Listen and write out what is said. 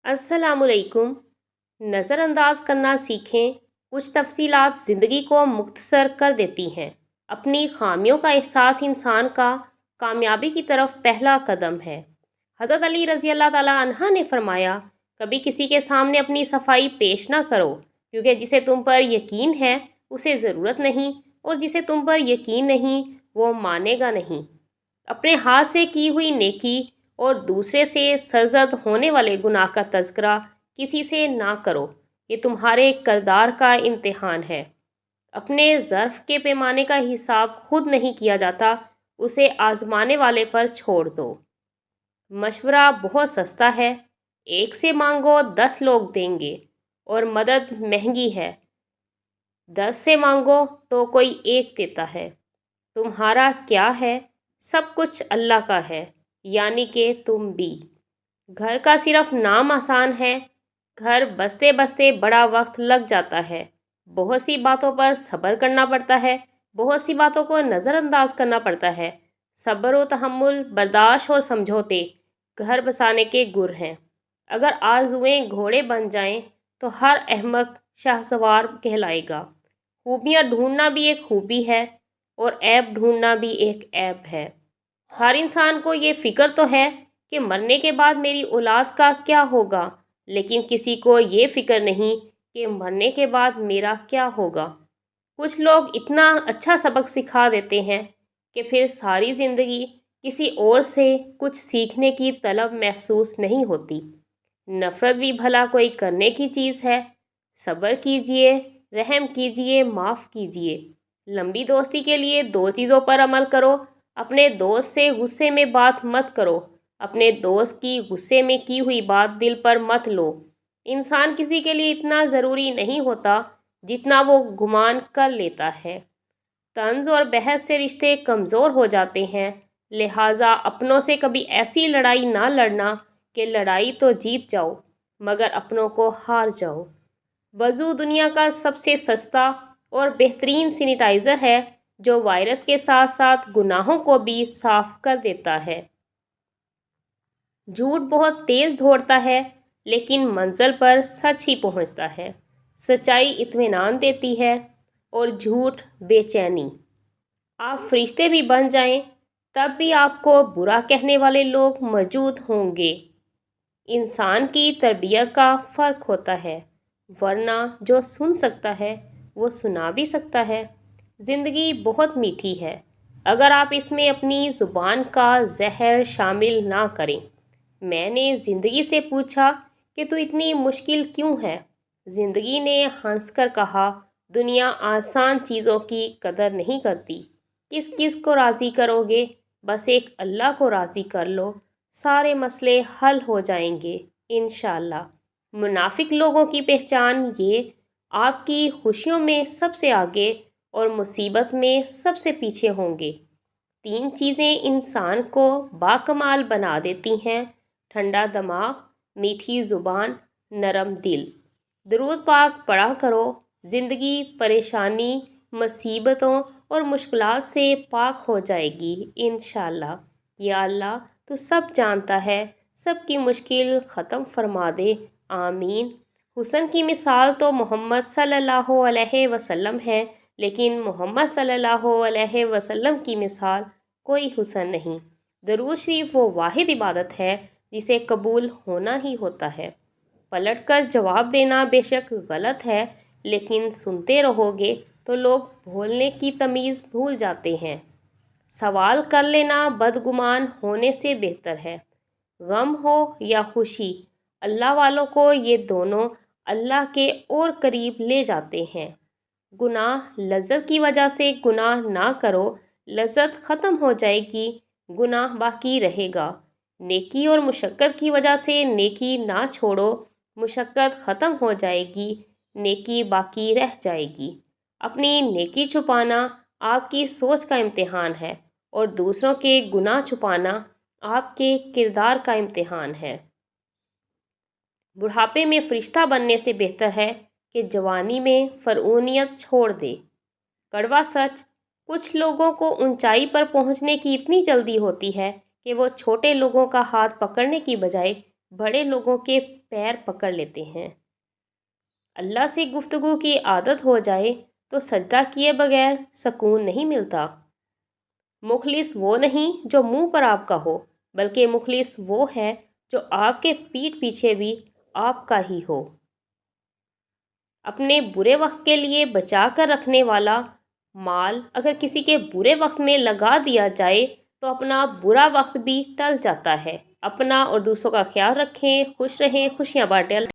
अस्सलाम वालेकुम। नज़रअंदाज करना सीखें। कुछ तफसीलात ज़िंदगी को मुख्तसर कर देती हैं। अपनी खामियों का एहसास इंसान का कामयाबी की तरफ पहला कदम है। हज़रत अली रज़ी अल्लाह ताला अन्हा ने फरमाया, कभी किसी के सामने अपनी सफाई पेश ना करो, क्योंकि जिसे तुम पर यकीन है उसे ज़रूरत नहीं, और जिसे तुम पर यकीन नहीं वो मानेगा नहीं। अपने हाथ से की हुई नेकी और दूसरे से सरजद होने वाले गुनाह का तज़किरा किसी से ना करो। ये तुम्हारे किरदार का इम्तिहान है। अपने ज़र्फ़ के पैमाने का हिसाब खुद नहीं किया जाता, उसे आज़माने वाले पर छोड़ दो। मशवरा बहुत सस्ता है। एक से मांगो 10 लोग देंगे, और मदद महंगी है। 10 से मांगो तो कोई एक देता है। तुम्हारा क्या है? सब कुछ अल्लाह का है, यानी कि तुम भी। घर का सिर्फ नाम आसान है। घर बसते बसते बड़ा वक्त लग जाता है। बहुत सी बातों पर सब्र करना पड़ता है। बहुत सी बातों को नज़रअंदाज करना पड़ता है। सब्र व तहम्मुल, बर्दाश्त और समझौते घर बसाने के गुर हैं। अगर आरजुएं घोड़े बन जाएं तो हर अहमक शाहसवार कहलाएगा। खूबियाँ ढूंढना भी एक खूबी है, और ऐब ढूंढना भी एक ऐब है। हर इंसान को ये फ़िक्र तो है कि मरने के बाद मेरी औलाद का क्या होगा, लेकिन किसी को ये फ़िक्र नहीं कि मरने के बाद मेरा क्या होगा। कुछ लोग इतना अच्छा सबक सिखा देते हैं कि फिर सारी ज़िंदगी किसी और से कुछ सीखने की तलब महसूस नहीं होती। नफ़रत भी भला कोई करने की चीज़ है। सब्र कीजिए, रहम कीजिए, माफ़ कीजिए। लंबी दोस्ती के लिए दो चीज़ों पर अमल करो। अपने दोस्त से गुस्से में बात मत करो। अपने दोस्त की गुस्से में की हुई बात दिल पर मत लो। इंसान किसी के लिए इतना ज़रूरी नहीं होता जितना वो गुमान कर लेता है। तंज और बहस से रिश्ते कमज़ोर हो जाते हैं। लिहाजा अपनों से कभी ऐसी लड़ाई ना लड़ना कि लड़ाई तो जीत जाओ मगर अपनों को हार जाओ। वज़ू दुनिया का सबसे सस्ता और बेहतरीन सैनिटाइज़र है, जो वायरस के साथ साथ गुनाहों को भी साफ कर देता है। झूठ बहुत तेज़ दौड़ता है, लेकिन मंजिल पर सच ही पहुंचता है। सच्चाई इत्मीनान देती है, और झूठ बेचैनी। आप फरिश्ते भी बन जाएं, तब भी आपको बुरा कहने वाले लोग मौजूद होंगे। इंसान की तरबियत का फ़र्क होता है, वरना जो सुन सकता है वो सुना भी सकता है। ज़िंदगी बहुत मीठी है, अगर आप इसमें अपनी ज़ुबान का जहर शामिल ना करें। मैंने ज़िंदगी से पूछा कि तू इतनी मुश्किल क्यों है? ज़िंदगी ने हंसकर कहा, दुनिया आसान चीज़ों की कदर नहीं करती। किस किस को राज़ी करोगे? बस एक अल्लाह को राज़ी कर लो, सारे मसले हल हो जाएंगे इंशाअल्लाह। मुनाफिक लोगों की पहचान ये आपकी खुशियों में सबसे आगे और मुसीबत में सबसे पीछे होंगे। तीन चीज़ें इंसान को बाकमाल बना देती हैं: ठंडा दिमाग, मीठी ज़ुबान, नरम दिल। दरूद पाक पढ़ा करो। ज़िंदगी परेशानी, मुसीबतों और मुश्किलात से पाक हो जाएगी इंशाअल्लाह। या अल्लाह, तू सब जानता है, सबकी मुश्किल ख़त्म फरमा दे, आमीन। हुस्न की मिसाल तो मोहम्मद सल्लल्लाहु अलैहि वसल्लम है, लेकिन मोहम्मद सल्लल्लाहु अलैहि वसल्लम की मिसाल कोई हुस्न नहीं। दरूद शरीफ वो वाहिद इबादत है जिसे कबूल होना ही होता है। पलट कर जवाब देना बेशक गलत है, लेकिन सुनते रहोगे तो लोग बोलने की तमीज़ भूल जाते हैं। सवाल कर लेना बदगुमान होने से बेहतर है। गम हो या खुशी, अल्लाह वालों को ये दोनों अल्लाह के और करीब ले जाते हैं। गुनाह लज्जत की वजह से गुनाह ना करो, लज्जत ख़त्म हो जाएगी, गुनाह बाकी रहेगा। नेकी और मुशक्क़त की वजह से नेकी ना छोड़ो, मुशक्क़त ख़त्म हो जाएगी, नेकी बाकी रह जाएगी। अपनी नेकी छुपाना आपकी सोच का इम्तिहान है, और दूसरों के गुनाह छुपाना आपके किरदार का इम्तिहान है। बुढ़ापे में फरिश्ता बनने से बेहतर है कि जवानी में फ़रऊनियत छोड़ दे। कड़वा सच, कुछ लोगों को ऊंचाई पर पहुंचने की इतनी जल्दी होती है कि वो छोटे लोगों का हाथ पकड़ने की बजाय بڑے لوگوں کے پیر پکڑ لیتے ہیں۔ اللہ سے گفتگو کی عادت ہو جائے تو سجدہ کیے بغیر سکون نہیں ملتا۔ مخلص وہ نہیں جو منہ پر آپ کا ہو، بلکہ مخلص وہ ہے جو آپ کے پیٹھ پیچھے بھی آپ کا ہی ہو۔ اپنے برے وقت کے لیے بچا کر رکھنے والا مال اگر کسی کے برے وقت میں لگا دیا جائے تو اپنا برا وقت بھی ٹل جاتا ہے۔ اپنا اور دوسروں کا خیال رکھیں، خوش رہیں، خوشیاں بانٹیں۔